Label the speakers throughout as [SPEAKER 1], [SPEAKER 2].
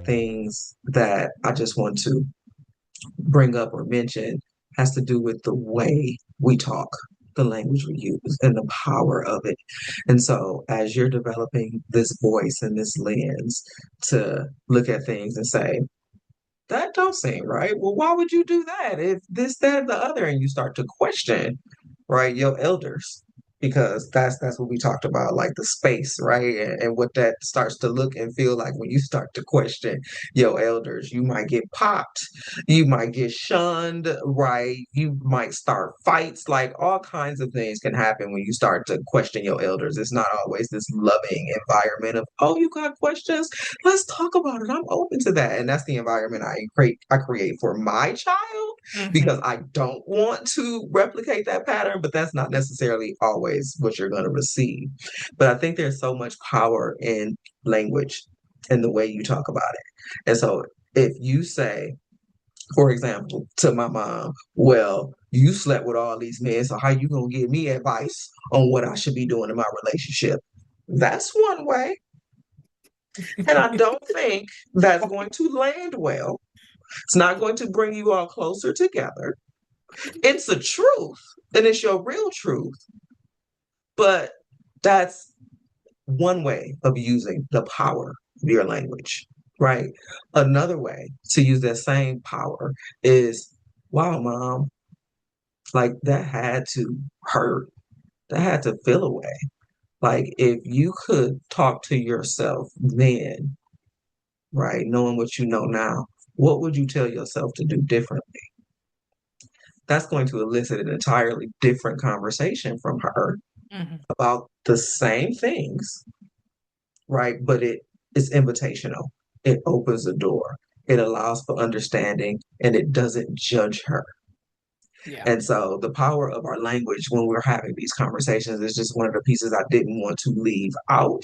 [SPEAKER 1] things that I just want to bring up or mention has to do with the way we talk, the language we use, and the power of it. And so, as you're developing this voice and this lens to look at things and say, that don't seem right. Well, why would you do that if this, that, and the other? And you start to question, right, your elders, because that's what we talked about, like the space, right? And what that starts to look and feel like when you start to question your elders. You might get popped, you might get shunned, right? You might start fights, like all kinds of things can happen when you start to question your elders. It's not always this loving environment of, oh, you got questions? Let's talk about it. I'm open to that. And that's the environment I create for my child because
[SPEAKER 2] Hmm.
[SPEAKER 1] I don't want to replicate that pattern, but that's not necessarily always what you're going to receive. But I think there's so much power in language and the way you talk about it. And so if you say, for example, to my mom, well, you slept with all these men, so how you gonna give me advice on what I should be doing in my relationship? That's one way. And I don't think that's going to land well. It's not going to bring you all closer together. It's the truth, and it's your real truth. But that's one way of using the power of your language, right? Another way to use that same power is, wow, mom, like that had to hurt. That had to feel away. Like if you could talk to yourself then, right, knowing what you know now, what would you tell yourself to do differently? That's going to elicit an entirely different conversation from her
[SPEAKER 2] Hmm.
[SPEAKER 1] about the same things, right? But it's invitational. It opens the door. It allows for understanding and it doesn't judge her.
[SPEAKER 2] Yeah.
[SPEAKER 1] And so the power of our language when we're having these conversations is just one of the pieces I didn't want to leave out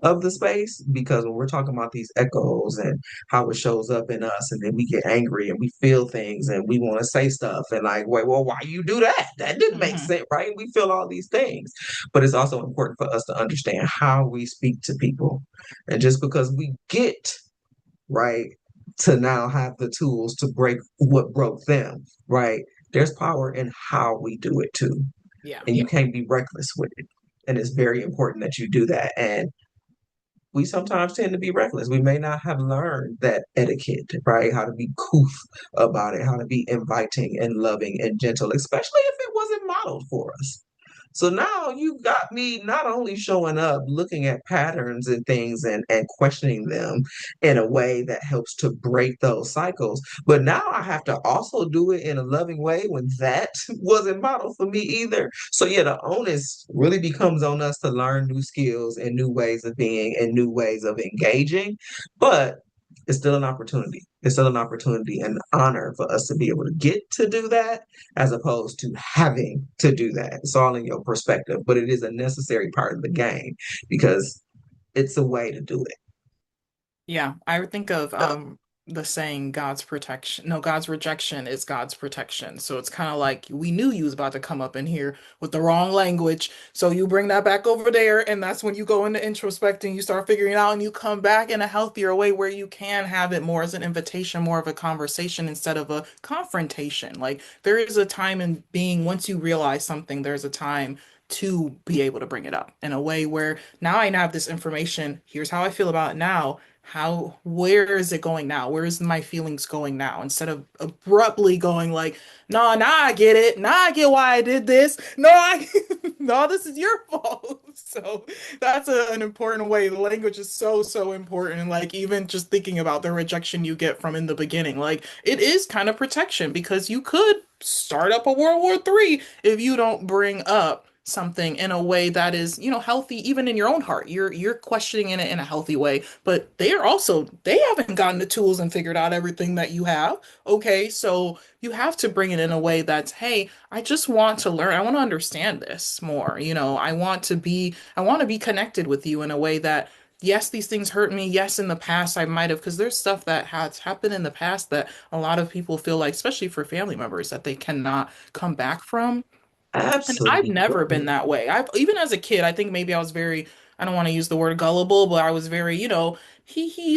[SPEAKER 1] of the space because when we're talking about these echoes and how it shows up in us, and then we get angry and we feel things and we want to say stuff and like, wait, well, why you do that? That didn't make
[SPEAKER 2] Hmm.
[SPEAKER 1] sense, right? We feel all these things. But it's also important for us to understand how we speak to people. And just because we get right to now have the tools to break what broke them, right? There's power in how we do it too.
[SPEAKER 2] Yeah.
[SPEAKER 1] And you can't be reckless with it. And it's very important that you do that. And we sometimes tend to be reckless. We may not have learned that etiquette, right? How to be couth about it, how to be inviting and loving and gentle, especially if it wasn't modeled for us. So now you got me not only showing up, looking at patterns and things and questioning them in a way that helps to break those cycles, but now I have to also do it in a loving way when that wasn't modeled for me either. So yeah, the onus really becomes on us to learn new skills and new ways of being and new ways of engaging. But it's still an opportunity. It's still an opportunity and an honor for us to be able to get to do that as opposed to having to do that. It's all in your perspective, but it is a necessary part of the game because it's a way to do it.
[SPEAKER 2] Yeah, I would think of
[SPEAKER 1] So,
[SPEAKER 2] the saying God's protection. No, God's rejection is God's protection. So it's kind of like we knew you was about to come up in here with the wrong language. So you bring that back over there, and that's when you go into introspecting, you start figuring it out, and you come back in a healthier way where you can have it more as an invitation, more of a conversation instead of a confrontation. Like there is a time in being, once you realize something, there's a time to be able to bring it up in a way where now I have this information. Here's how I feel about it now. Where is it going now? Where is my feelings going now? Instead of abruptly going like, no, now I get it. Now I get why I did this. No, this is your fault. So that's an important way. The language is so, so important. And like, even just thinking about the rejection you get from in the beginning, like, it is kind of protection because you could start up a World War III if you don't bring up something in a way that is, healthy even in your own heart. You're questioning it in a healthy way, but they haven't gotten the tools and figured out everything that you have. Okay, so you have to bring it in a way that's, hey, I just want to learn. I want to understand this more. I want to be connected with you in a way that yes, these things hurt me. Yes, in the past I might have, because there's stuff that has happened in the past that a lot of people feel like, especially for family members, that they cannot come back from. And I've never been
[SPEAKER 1] absolutely.
[SPEAKER 2] that way. I've even as a kid, I think maybe I was very I don't want to use the word gullible, but I was very,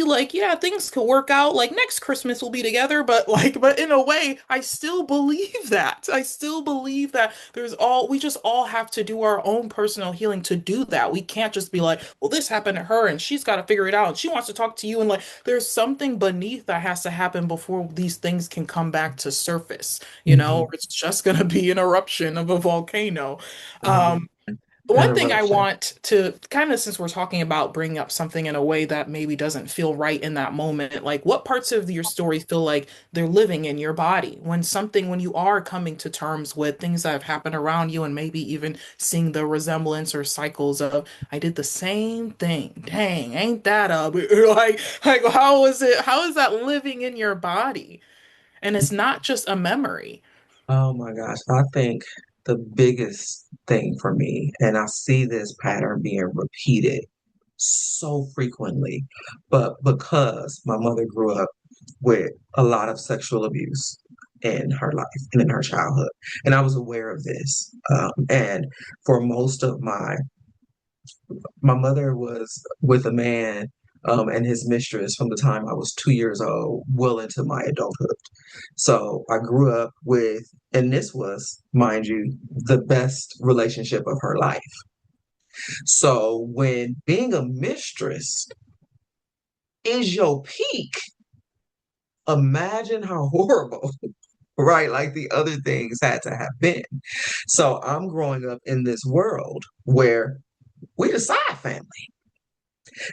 [SPEAKER 2] like, yeah, things could work out. Like next Christmas we'll be together, but like, but in a way, I still believe that. I still believe that we just all have to do our own personal healing to do that. We can't just be like, well, this happened to her and she's got to figure it out and she wants to talk to you. And like, there's something beneath that has to happen before these things can come back to surface, or
[SPEAKER 1] Mhm.
[SPEAKER 2] it's just going to be an eruption of a volcano.
[SPEAKER 1] Mhm.
[SPEAKER 2] Um, one thing I
[SPEAKER 1] Interruption.
[SPEAKER 2] want to kind of, since we're talking about bringing up something in a way that maybe doesn't feel right in that moment, like what parts of your story feel like they're living in your body when you are coming to terms with things that have happened around you and maybe even seeing the resemblance or cycles of, I did the same thing. Dang, ain't that a, like, how is that living in your body? And it's not just a memory.
[SPEAKER 1] Oh my gosh. I think the biggest thing for me, and I see this pattern being repeated so frequently, but because my mother grew up with a lot of sexual abuse in her life and in her childhood, and I was aware of this. And for most of my mother was with a man and his mistress from the time I was 2 years old, well into my adulthood. So I grew up with, and this was, mind you, the best relationship of her life. So when being a mistress is your peak, imagine how horrible, right? Like the other things had to have been. So I'm growing up in this world where we the side family.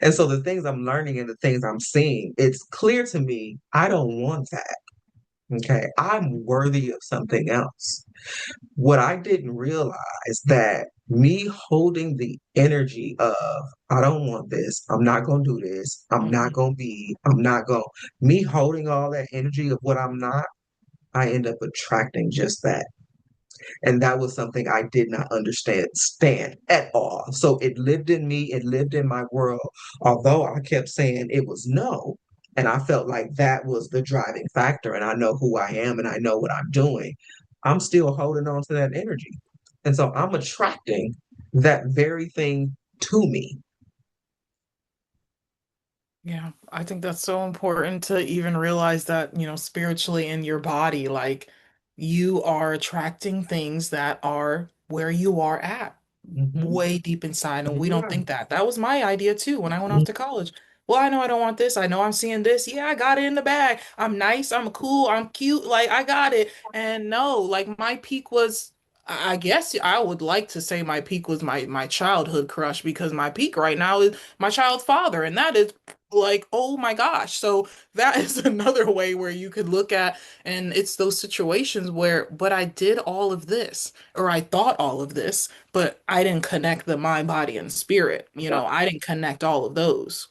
[SPEAKER 1] And so the things I'm learning and the things I'm seeing, it's clear to me I don't want that. Okay. I'm worthy of something else. What I didn't realize that me holding the energy of, I don't want this, I'm not going to do this,
[SPEAKER 2] Mhm.
[SPEAKER 1] I'm not going, me holding all that energy of what I'm not, I end up attracting just that. And that was something I did not understand stand at all. So it lived in me, it lived in my world. Although I kept saying it was no. And I felt like that was the driving factor. And I know who I am and I know what I'm doing. I'm still holding on to that energy. And so I'm attracting that very thing to me.
[SPEAKER 2] Yeah, I think that's so important to even realize that, spiritually in your body, like you are attracting things that are where you are at,
[SPEAKER 1] Hmm.
[SPEAKER 2] way deep inside. And we don't
[SPEAKER 1] Yeah.
[SPEAKER 2] think that. That was my idea too when I went off to college. Well, I know I don't want this. I know I'm seeing this. Yeah, I got it in the bag. I'm nice. I'm cool. I'm cute. Like I got it. And no, like my peak was, I guess I would like to say my peak was my childhood crush because my peak right now is my child's father, and that is like, oh my gosh. So that is another way where you could look at, and it's those situations where, but I did all of this, or I thought all of this, but I didn't connect the mind, body, and spirit. I didn't connect all of those.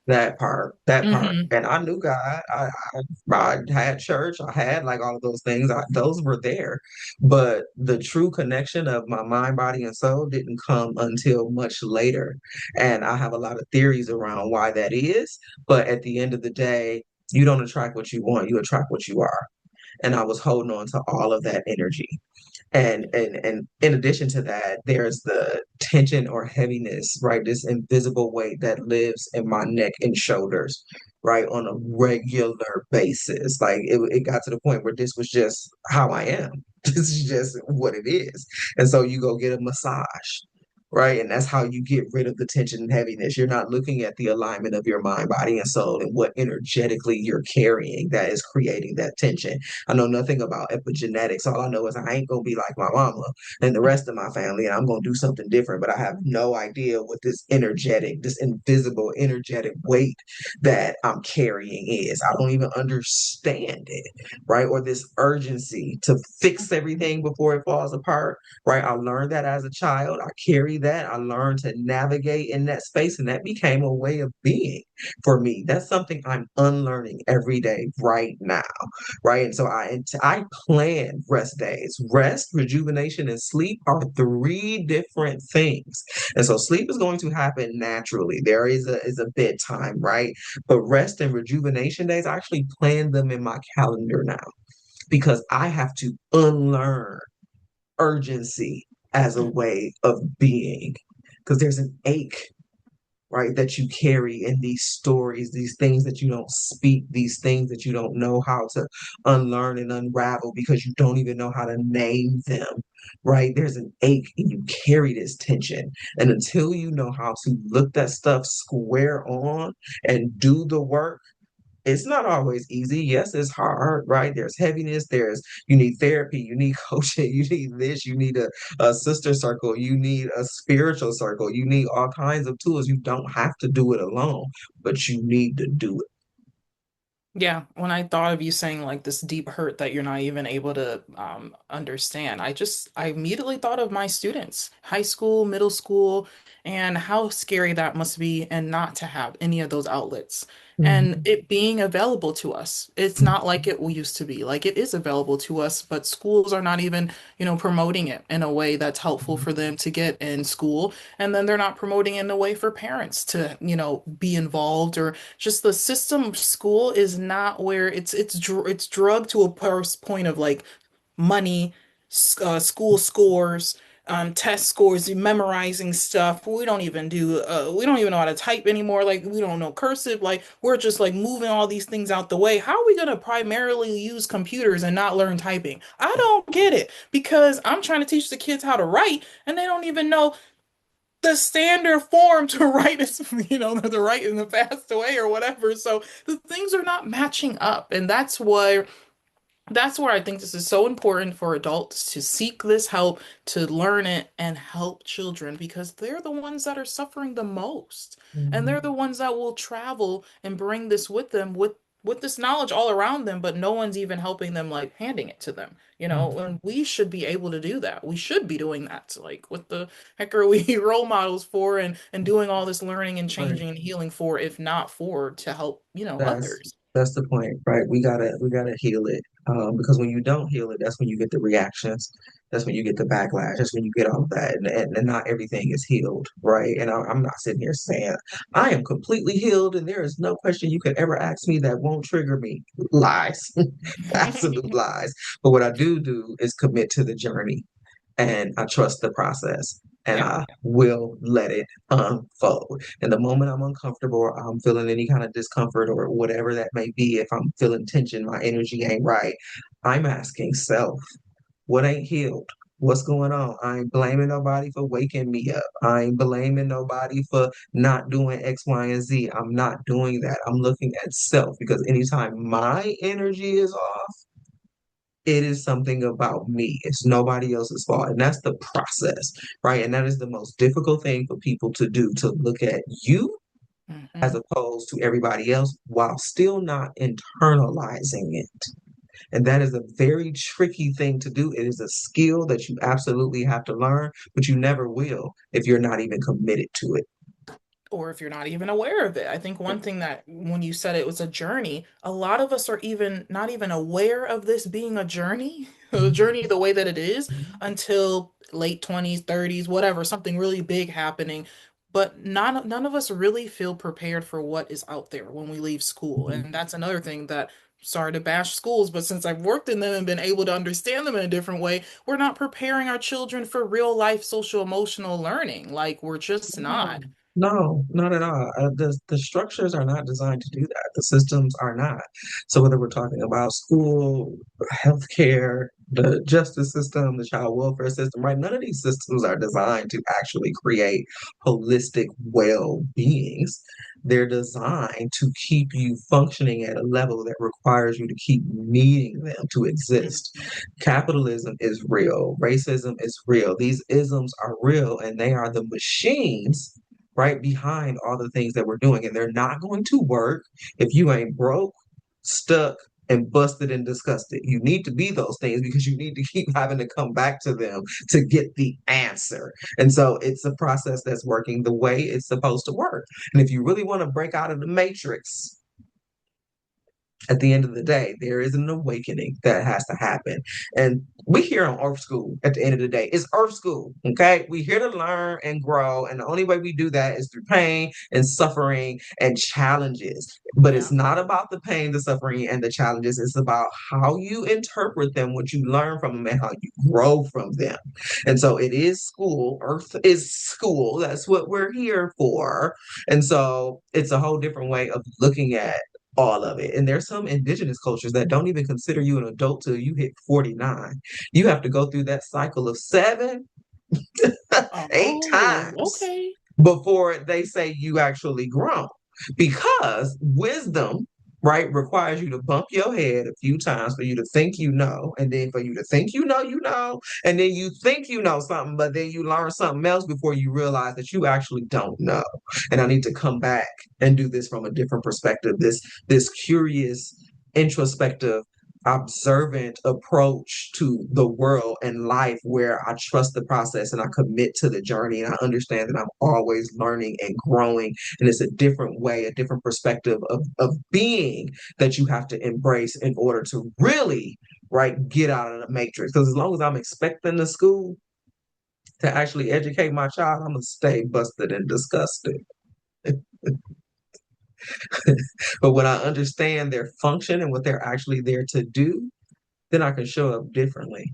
[SPEAKER 1] That part, that part.
[SPEAKER 2] Hmm.
[SPEAKER 1] And I knew God. I had church. I had like all of those things. Those were there. But the true connection of my mind, body, and soul didn't come until much later. And I have a lot of theories around why that is. But at the end of the day, you don't attract what you want, you attract what you are. And I was holding on to all of that energy. And in addition to that, there's the tension or heaviness, right? This invisible weight that lives in my neck and shoulders, right, on a regular basis. Like it got to the point where this was just how I am. This is just what it is. And so you go get a massage, right? And that's how you get rid of the tension and heaviness. You're not looking at the alignment of your mind, body, and soul and what energetically you're carrying that is creating that tension. I know nothing about epigenetics. All I know is I ain't gonna be like my mama and the rest of my family, and I'm gonna do something different. But I have no idea what this energetic, this invisible energetic weight that I'm carrying is. I don't even understand it, right? Or this urgency to fix everything before it falls apart, right? I learned that as a child. I carry that. I learned to navigate in that space, and that became a way of being for me. That's something I'm unlearning every day right now, right? And so I plan rest days. Rest, rejuvenation, and sleep are three different things. And so sleep is going to happen naturally. There is a bedtime, right? But rest and rejuvenation days, I actually plan them in my calendar now because I have to unlearn urgency as a way of being. because there's an ache, right, that you carry in these stories, these things that you don't speak, these things that you don't know how to unlearn and unravel because you don't even know how to name them, right? There's an ache and you carry this tension. And until you know how to look that stuff square on and do the work, it's not always easy. Yes, it's hard, right? There's heaviness, you need therapy, you need coaching, you need this, you need a sister circle, you need a spiritual circle, you need all kinds of tools. You don't have to do it alone, but you need to do it.
[SPEAKER 2] Yeah, when I thought of you saying like this deep hurt that you're not even able to understand, I immediately thought of my students, high school, middle school, and how scary that must be and not to have any of those outlets. And
[SPEAKER 1] Mhm.
[SPEAKER 2] it being available to us. It's not like it used to be. Like it is available to us, but schools are not even, promoting it in a way that's helpful for them to get in school. And then they're not promoting it in a way for parents to, be involved, or just the system of school is not where it's drugged to a point of like money, school scores, test scores, memorizing stuff. We don't even know how to type anymore. Like we don't know cursive. Like we're just like moving all these things out the way. How are we gonna primarily use computers and not learn typing? I don't get it because I'm trying to teach the kids how to write and they don't even know the standard form to write is, to write in the fast way or whatever. So the things are not matching up. And that's where I think this is so important for adults to seek this help, to learn it and help children because they're the ones that are suffering the most. And they're
[SPEAKER 1] Mhm.
[SPEAKER 2] the ones that will travel and bring this with them with this knowledge all around them, but no one's even helping them like handing it to them. And we should be able to do that. We should be doing that. Like what the heck are we role models for and doing all this learning and
[SPEAKER 1] Right.
[SPEAKER 2] changing and healing for if not for to help,
[SPEAKER 1] That's
[SPEAKER 2] others.
[SPEAKER 1] that's the point, right? We gotta heal it. Because when you don't heal it, that's when you get the reactions. That's when you get the backlash. That's when you get all of that, and not everything is healed, right? And I'm not sitting here saying I am completely healed, and there is no question you could ever ask me that won't trigger me. Lies, absolute lies. But what I do is commit to the journey, and I trust the process, and
[SPEAKER 2] Yeah.
[SPEAKER 1] I will let it unfold. And the moment I'm uncomfortable or I'm feeling any kind of discomfort or whatever that may be, if I'm feeling tension, my energy ain't right, I'm asking self, what ain't healed? What's going on? I ain't blaming nobody for waking me up. I ain't blaming nobody for not doing X, Y, and Z. I'm not doing that. I'm looking at self because anytime my energy is off, it is something about me. It's nobody else's fault. And that's the process, right? And that is the most difficult thing for people to do, to look at you as
[SPEAKER 2] Hmm.
[SPEAKER 1] opposed to everybody else while still not internalizing it. And that is a very tricky thing to do. It is a skill that you absolutely have to learn, but you never will if you're not even committed to it.
[SPEAKER 2] Or if you're not even aware of it. I think one thing that when you said it was a journey, a lot of us are even not even aware of this being a journey the way that it is until late 20s, 30s, whatever, something really big happening. But none of us really feel prepared for what is out there when we leave school. And that's another thing that sorry to bash schools, but since I've worked in them and been able to understand them in a different way, we're not preparing our children for real life social emotional learning. Like we're just
[SPEAKER 1] No,
[SPEAKER 2] not.
[SPEAKER 1] no, not at all. The structures are not designed to do that. The systems are not. So whether we're talking about school, healthcare, the justice system, the child welfare system, right? None of these systems are designed to actually create holistic well-beings. They're designed to keep you functioning at a level that requires you to keep needing them to exist.
[SPEAKER 2] Mhm.
[SPEAKER 1] Capitalism is real, racism is real. These isms are real, and they are the machines right behind all the things that we're doing. And they're not going to work if you ain't broke, stuck, and busted and disgusted. You need to be those things because you need to keep having to come back to them to get the answer. And so it's a process that's working the way it's supposed to work. And if you really want to break out of the matrix, At the end of the day, there is an awakening that has to happen. And we here on Earth School, at the end of the day, it's Earth School. Okay. We here to learn and grow. And the only way we do that is through pain and suffering and challenges. But it's
[SPEAKER 2] Yeah.
[SPEAKER 1] not about the pain, the suffering, and the challenges. It's about how you interpret them, what you learn from them, and how you grow from them. And so it is school. Earth is school. That's what we're here for. And so it's a whole different way of looking at all of it. And there's some indigenous cultures that don't even consider you an adult till you hit 49. You have to go through that cycle of seven, eight
[SPEAKER 2] Oh,
[SPEAKER 1] times
[SPEAKER 2] okay.
[SPEAKER 1] before they say you actually grown. Because wisdom, right, requires you to bump your head a few times for you to think you know, and then for you to think you know, and then you think you know something, but then you learn something else before you realize that you actually don't know. And I need to come back and do this from a different perspective, this curious, introspective, observant approach to the world and life where I trust the process and I commit to the journey and I understand that I'm always learning and growing. And it's a different way, a different perspective of being that you have to embrace in order to really, right, get out of the matrix. Because as long as I'm expecting the school to actually educate my child, I'm going to stay busted and disgusted. But when I understand their function and what they're actually there to do, then I can show up differently.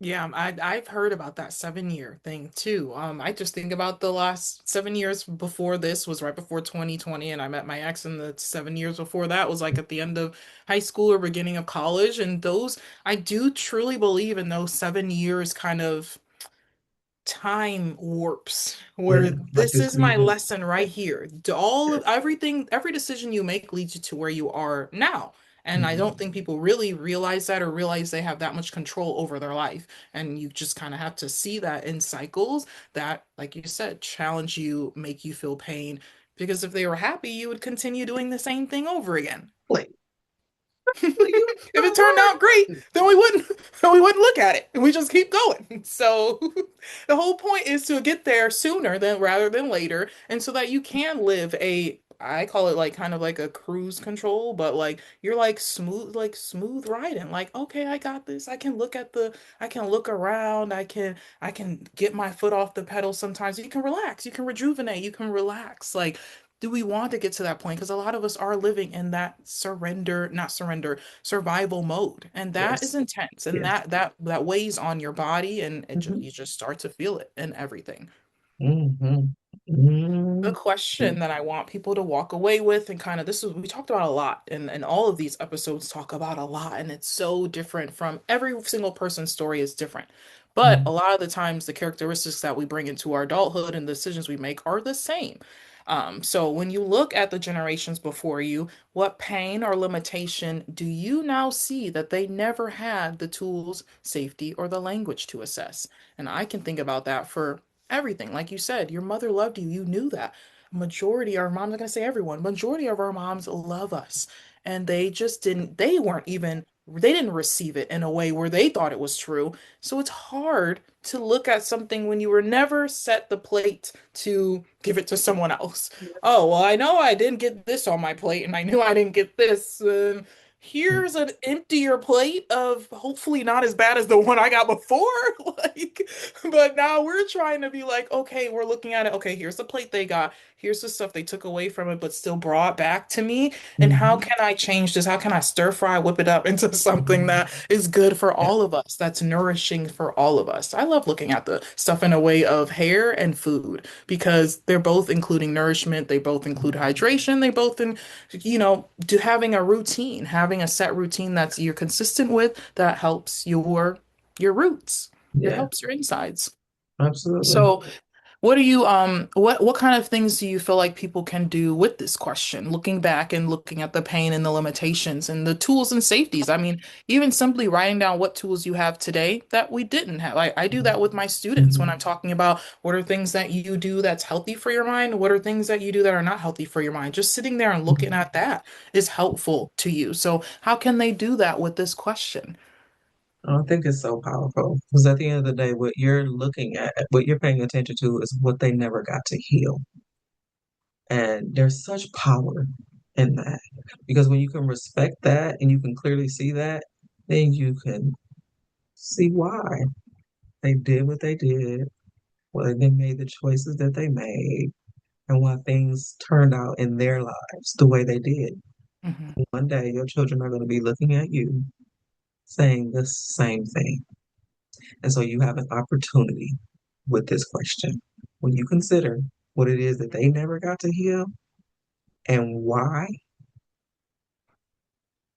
[SPEAKER 2] Yeah, I've heard about that 7 year thing too. I just think about the last 7 years before this was right before 2020, and I met my ex, and the 7 years before that was like at the end of high school or beginning of college. And those, I do truly believe in those 7 years kind of time warps
[SPEAKER 1] Yeah,
[SPEAKER 2] where
[SPEAKER 1] like
[SPEAKER 2] this
[SPEAKER 1] this
[SPEAKER 2] is my
[SPEAKER 1] squeeze.
[SPEAKER 2] lesson right here. All of everything, every decision you make leads you to where you are now. And I don't
[SPEAKER 1] Mhm.
[SPEAKER 2] think people really realize that or realize they have that much control over their life. And you just kind of have to see that in cycles that, like you said, challenge you, make you feel pain. Because if they were happy, you would continue doing the same thing over again.
[SPEAKER 1] Like, you
[SPEAKER 2] If
[SPEAKER 1] so
[SPEAKER 2] it turned out great,
[SPEAKER 1] right.
[SPEAKER 2] then we wouldn't we wouldn't look at it. We just keep going. So the whole point is to get there sooner than rather than later, and so that you can live a I call it like kind of like a cruise control, but you're like smooth riding. Like, okay, I got this. I can look around. I can get my foot off the pedal sometimes. You can relax. You can rejuvenate. You can relax. Like, do we want to get to that point? Because a lot of us are living in that not surrender, survival mode, and that is
[SPEAKER 1] Yes.
[SPEAKER 2] intense, and
[SPEAKER 1] Yes.
[SPEAKER 2] that weighs on your body, and
[SPEAKER 1] Hmm.
[SPEAKER 2] you just start to feel it and everything.
[SPEAKER 1] Hmm.
[SPEAKER 2] The
[SPEAKER 1] Hmm.
[SPEAKER 2] question that I want people to walk away with, and kind of this is we talked about a lot, and all of these episodes talk about a lot, and it's so different from every single person's story is different. But a lot of the times, the characteristics that we bring into our adulthood and the decisions we make are the same. So when you look at the generations before you, what pain or limitation do you now see that they never had the tools, safety, or the language to assess? And I can think about that for everything. Like you said, your mother loved you. You knew that. Majority, our moms, I'm gonna say everyone, majority of our moms love us. And they just didn't, they didn't receive it in a way where they thought it was true. So it's hard to look at something when you were never set the plate to give it to someone else. Oh, well, I know I didn't get this on my plate, and I knew I didn't get this. Here's an emptier plate of hopefully not as bad as the one I got before. Like, but now we're trying to be like, okay, we're looking at it. Okay, here's the plate they got. Here's the stuff they took away from it, but still brought back to me. And how
[SPEAKER 1] Hmm.
[SPEAKER 2] can I change this? How can I stir fry, whip it up into something that is good for
[SPEAKER 1] Yeah.
[SPEAKER 2] all of us, that's nourishing for all of us? I love looking at the stuff in a way of hair and food because they're both including nourishment, they both include hydration, they both do having a routine, having a set routine that's you're consistent with that helps your roots, it
[SPEAKER 1] Yeah,
[SPEAKER 2] helps your insides.
[SPEAKER 1] absolutely.
[SPEAKER 2] So what do you what kind of things do you feel like people can do with this question? Looking back and looking at the pain and the limitations and the tools and safeties. I mean, even simply writing down what tools you have today that we didn't have. I do that with my students when I'm talking about what are things that you do that's healthy for your mind, what are things that you do that are not healthy for your mind. Just sitting there and looking at that is helpful to you. So how can they do that with this question?
[SPEAKER 1] I think it's so powerful because at the end of the day, what you're looking at, what you're paying attention to is what they never got to heal. And there's such power in that. Because when you can respect that and you can clearly see that, then you can see why they did what they did, why they made the choices that they made, and why things turned out in their lives the way they did.
[SPEAKER 2] Hmm.
[SPEAKER 1] One day, your children are going to be looking at you saying the same thing. And so you have an opportunity with this question. When you consider what it is that they never got to heal and why,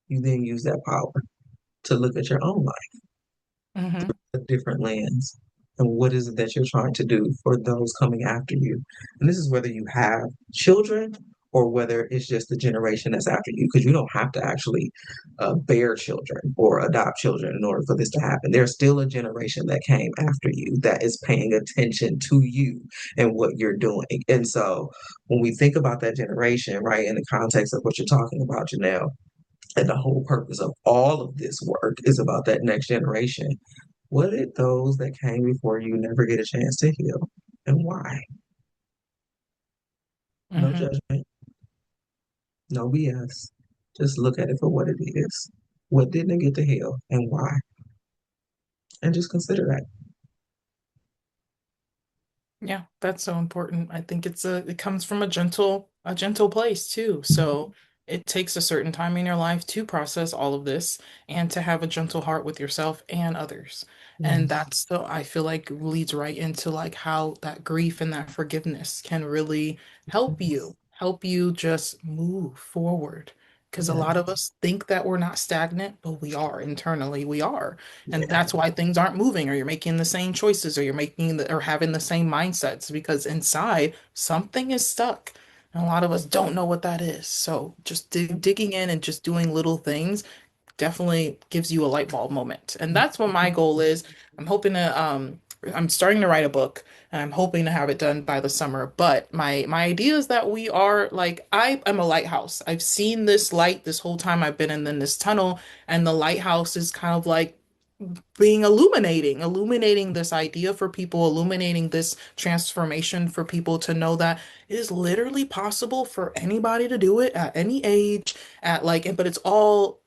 [SPEAKER 1] you then use that power to look at your own life,
[SPEAKER 2] Hmm.
[SPEAKER 1] a different lens. And what is it that you're trying to do for those coming after you? And this is whether you have children or whether it's just the generation that's after you, because you don't have to actually bear children or adopt children in order for this to happen. There's still a generation that came after you that is paying attention to you and what you're doing. And so when we think about that generation, right, in the context of what you're talking about, Janelle, and the whole purpose of all of this work is about that next generation. What did those that came before you never get a chance to heal? And why? No
[SPEAKER 2] Hmm.
[SPEAKER 1] judgment, no BS. Just look at it for what it is. What didn't it get to heal and why? And just consider that.
[SPEAKER 2] Yeah, that's so important. I think it comes from a gentle place too. So it takes a certain time in your life to process all of this and to have a gentle heart with yourself and others. And
[SPEAKER 1] Yes.
[SPEAKER 2] that's the I feel like leads right into like how that grief and that forgiveness can really
[SPEAKER 1] Yes.
[SPEAKER 2] help you just move forward. Because a lot
[SPEAKER 1] Yes.
[SPEAKER 2] of us think that we're not stagnant, but we are internally, we are. And
[SPEAKER 1] Yeah.
[SPEAKER 2] that's why things aren't moving, or you're making the same choices, or you're making or having the same mindsets because inside something is stuck. And a lot of us don't know what that is. So just digging in and just doing little things definitely gives you a light bulb moment. And that's what my goal is. I'm hoping to I'm starting to write a book and I'm hoping to have it done by the summer. But my idea is that we are like I am a lighthouse. I've seen this light this whole time I've been in this tunnel, and the lighthouse is kind of like being illuminating this idea for people, illuminating this transformation for people to know that it is literally possible for anybody to do it at any age, at like, but it's all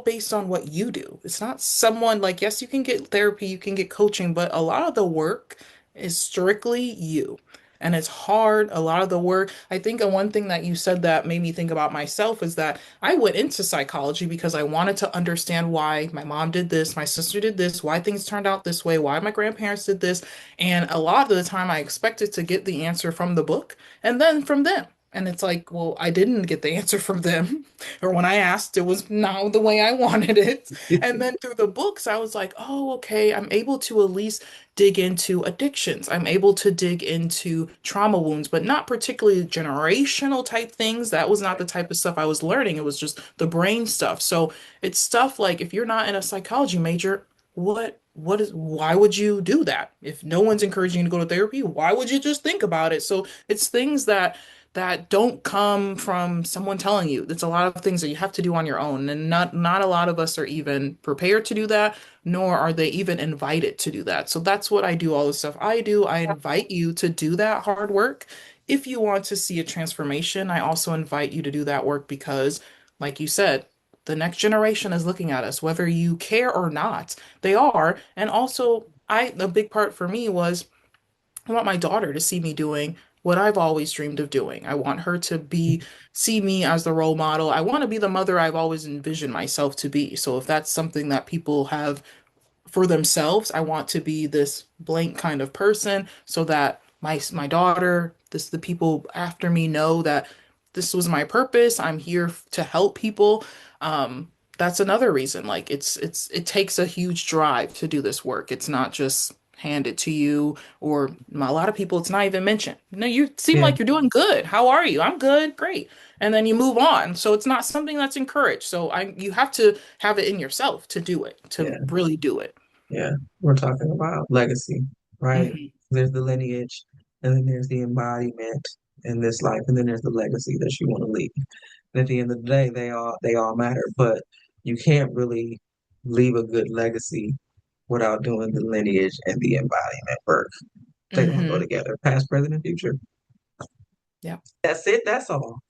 [SPEAKER 2] based on what you do. It's not someone like, yes, you can get therapy, you can get coaching, but a lot of the work is strictly you. And it's hard, a lot of the work. I think one thing that you said that made me think about myself is that I went into psychology because I wanted to understand why my mom did this, my sister did this, why things turned out this way, why my grandparents did this. And a lot of the time I expected to get the answer from the book and then from them. And it's like, well, I didn't get the answer from them. Or when I asked, it was not the way I wanted it. And then through the books, I was like, oh, okay, I'm able to at least dig into addictions. I'm able to dig into trauma wounds, but not particularly generational type things. That was not the type of stuff I was learning. It was just the brain stuff. So it's stuff like if you're not in a psychology major, why would you do that? If no one's encouraging you to go to therapy, why would you just think about it? So it's things that don't come from someone telling you. It's a lot of things that you have to do on your own, and not a lot of us are even prepared to do that, nor are they even invited to do that. So that's what I do, all the stuff I do. I invite you to do that hard work. If you want to see a transformation, I also invite you to do that work because, like you said, the next generation is looking at us, whether you care or not. They are. And also, a big part for me was I want my daughter to see me doing what I've always dreamed of doing. I want her to see me as the role model. I want to be the mother I've always envisioned myself to be. So if that's something that people have for themselves. I want to be this blank kind of person so that my daughter, the people after me know that this was my purpose. I'm here to help people. Um, that's another reason. Like it takes a huge drive to do this work. It's not just handed to you or a lot of people it's not even mentioned. No, you seem
[SPEAKER 1] Yeah.
[SPEAKER 2] like you're doing good. How are you? I'm good. Great. And then you move on. So it's not something that's encouraged. So I you have to have it in yourself to do it, to
[SPEAKER 1] Yeah.
[SPEAKER 2] really do it.
[SPEAKER 1] Yeah. We're talking about legacy, right?
[SPEAKER 2] Hmm.
[SPEAKER 1] There's the lineage, and then there's the embodiment in this life, and then there's the legacy that you want to leave. And at the end of the day, they all matter, but you can't really leave a good legacy without doing the lineage and the embodiment work. They all go
[SPEAKER 2] Hmm.
[SPEAKER 1] together, past, present, and future.
[SPEAKER 2] Yeah.
[SPEAKER 1] That's it. That's all.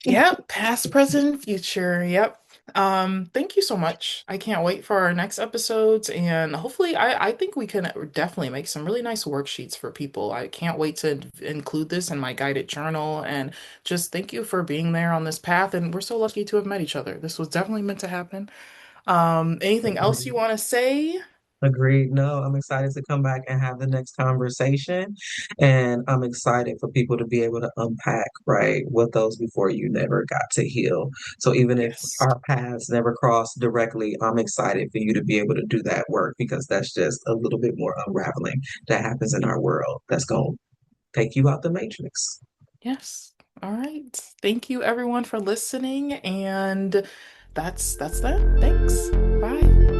[SPEAKER 2] Yep, past, present, future. Yep. Thank you so much. I can't wait for our next episodes, and hopefully I think we can definitely make some really nice worksheets for people. I can't wait to include this in my guided journal, and just thank you for being there on this path, and we're so lucky to have met each other. This was definitely meant to happen. Anything else you want to say?
[SPEAKER 1] Agreed. No, I'm excited to come back and have the next conversation. And I'm excited for people to be able to unpack, right, what those before you never got to heal. So even if
[SPEAKER 2] Yes.
[SPEAKER 1] our paths never cross directly, I'm excited for you to be able to do that work because that's just a little bit more unraveling that happens in our world that's going to take you out the matrix.
[SPEAKER 2] Yes. All right. Thank you everyone for listening, and that's that. Thanks. Bye.